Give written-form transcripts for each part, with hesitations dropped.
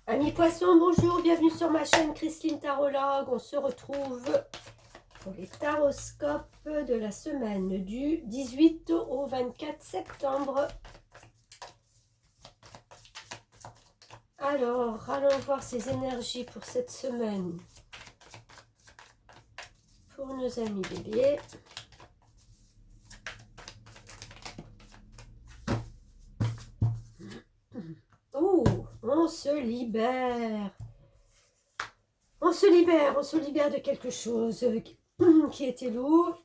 Amis poissons, bonjour, bienvenue sur ma chaîne Christine Tarologue. On se retrouve pour les taroscopes de la semaine du 18 au 24 septembre. Alors, allons voir ces énergies pour cette semaine. Pour nos amis béliers. Oh, on se libère. On se libère de quelque chose qui était lourd.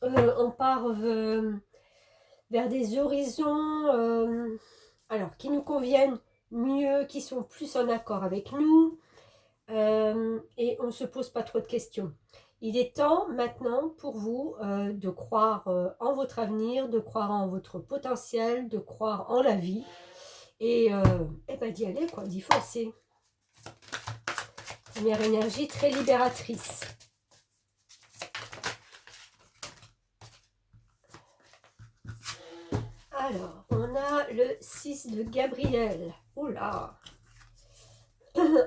On part vers des horizons alors, qui nous conviennent mieux, qui sont plus en accord avec nous. Et on ne se pose pas trop de questions. Il est temps maintenant pour vous de croire en votre avenir, de croire en votre potentiel, de croire en la vie et ben d'y aller, quoi, d'y foncer. Première énergie très libératrice. Alors, on a le 6 de Gabriel. Oula!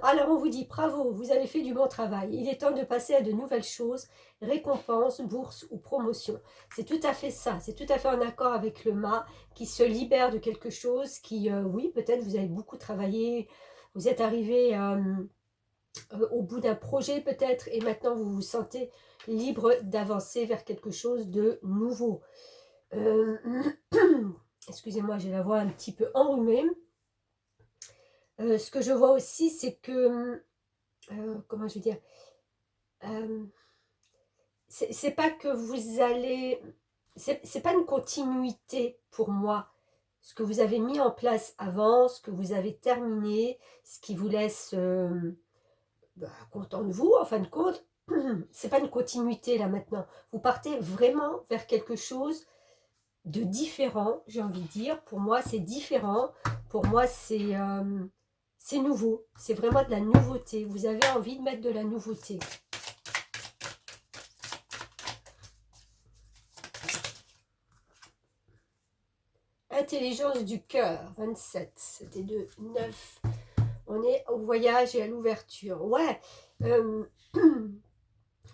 Alors on vous dit bravo, vous avez fait du bon travail. Il est temps de passer à de nouvelles choses, récompenses, bourses ou promotions. C'est tout à fait ça, c'est tout à fait en accord avec le mât qui se libère de quelque chose qui, oui, peut-être vous avez beaucoup travaillé, vous êtes arrivé au bout d'un projet peut-être et maintenant vous vous sentez libre d'avancer vers quelque chose de nouveau. Excusez-moi, j'ai la voix un petit peu enrhumée. Ce que je vois aussi, c'est que, comment je vais dire, c'est pas que vous allez, c'est pas une continuité pour moi. Ce que vous avez mis en place avant, ce que vous avez terminé, ce qui vous laisse content de vous, en fin de compte, c'est pas une continuité là maintenant. Vous partez vraiment vers quelque chose de différent, j'ai envie de dire. Pour moi, c'est différent. Pour moi, c'est nouveau. C'est vraiment de la nouveauté. Vous avez envie de mettre de la nouveauté. Intelligence du cœur, 27. C'était de 9. On est au voyage et à l'ouverture. Ouais.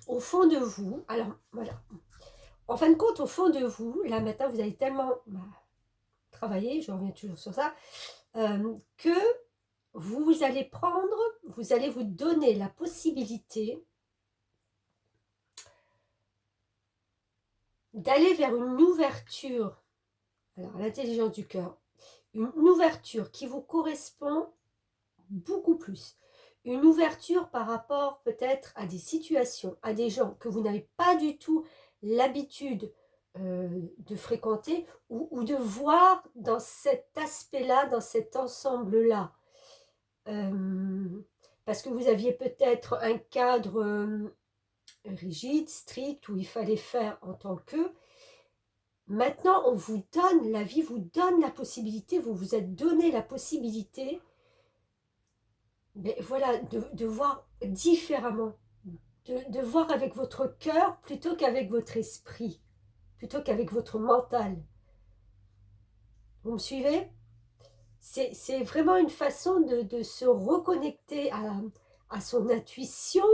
Au fond de vous, alors voilà. En fin de compte, au fond de vous, là maintenant, vous avez tellement travaillé, je reviens toujours sur ça, que vous allez prendre, vous allez vous donner la possibilité d'aller vers une ouverture, alors l'intelligence du cœur, une ouverture qui vous correspond beaucoup plus. Une ouverture par rapport peut-être à des situations, à des gens que vous n'avez pas du tout l'habitude de fréquenter ou de voir dans cet aspect-là, dans cet ensemble-là. Parce que vous aviez peut-être un cadre rigide, strict, où il fallait faire en tant que. Maintenant, on vous donne, la vie vous donne la possibilité, vous vous êtes donné la possibilité, mais voilà, de voir différemment, de voir avec votre cœur plutôt qu'avec votre esprit, plutôt qu'avec votre mental. Vous me suivez? C'est vraiment une façon de se reconnecter à son intuition,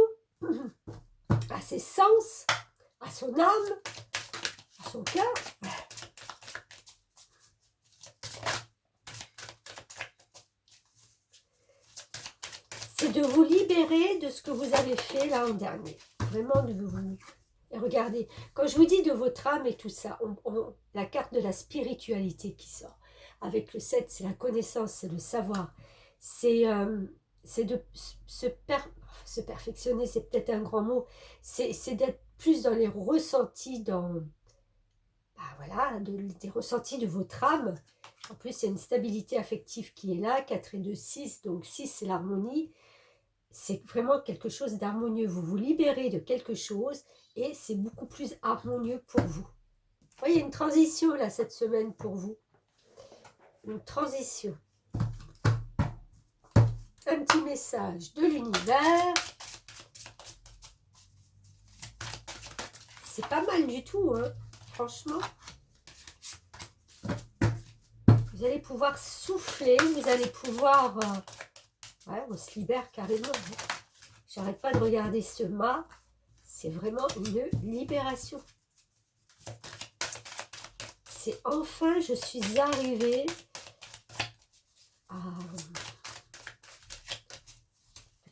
à ses sens, à son âme, à son cœur. C'est de vous libérer de ce que vous avez fait l'an dernier. Vraiment de vous... Et regardez, quand je vous dis de votre âme et tout ça, la carte de la spiritualité qui sort. Avec le 7, c'est la connaissance, c'est le savoir. C'est de se perfectionner, c'est peut-être un grand mot. C'est d'être plus dans les ressentis, dans voilà, des ressentis de votre âme. En plus, il y a une stabilité affective qui est là, 4 et 2, 6. Donc 6, c'est l'harmonie. C'est vraiment quelque chose d'harmonieux. Vous vous libérez de quelque chose et c'est beaucoup plus harmonieux pour vous. Vous voyez, il y a une transition là cette semaine pour vous. Une transition. Un petit message de l'univers. C'est pas mal du tout, hein, franchement. Vous allez pouvoir souffler, vous allez pouvoir Ouais, on se libère carrément. Hein. J'arrête pas de regarder ce mât. C'est vraiment une libération. C'est enfin, je suis arrivée à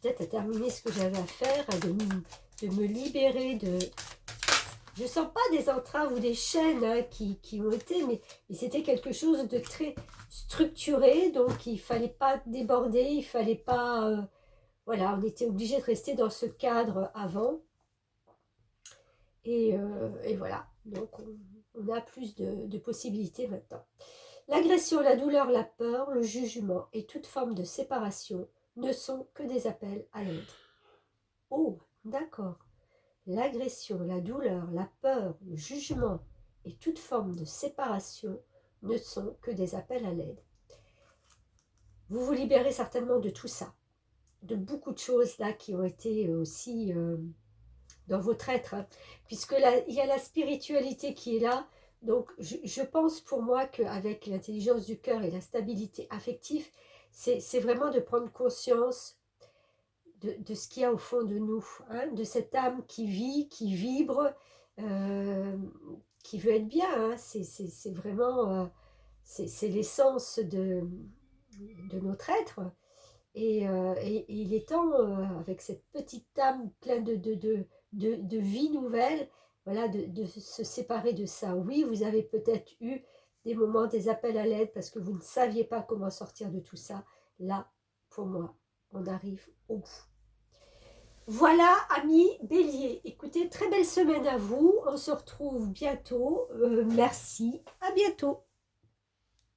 peut-être à terminer ce que j'avais à faire, de me libérer de... Je sens pas des entraves ou des chaînes hein, qui ont été, mais c'était quelque chose de très structuré, donc il fallait pas déborder, il fallait pas... voilà, on était obligé de rester dans ce cadre avant. Et voilà, donc on a plus de possibilités maintenant. L'agression, la douleur, la peur, le jugement et toute forme de séparation ne sont que des appels à l'aide. Oh, d'accord. L'agression, la douleur, la peur, le jugement et toute forme de séparation ne sont que des appels à l'aide. Vous vous libérez certainement de tout ça, de beaucoup de choses là qui ont été aussi dans votre être, hein, puisque là, il y a la spiritualité qui est là. Donc, je pense pour moi qu'avec l'intelligence du cœur et la stabilité affective, c'est vraiment de prendre conscience de ce qu'il y a au fond de nous, hein, de cette âme qui vit, qui vibre, euh, qui veut être bien. Hein, c'est vraiment, c'est l'essence de notre être. Et il est temps, avec cette petite âme pleine de vie nouvelle, voilà, de se séparer de ça. Oui, vous avez peut-être eu des moments, des appels à l'aide parce que vous ne saviez pas comment sortir de tout ça. Là, pour moi, on arrive au bout. Voilà, amis Bélier. Écoutez, très belle semaine à vous. On se retrouve bientôt. Merci. À bientôt.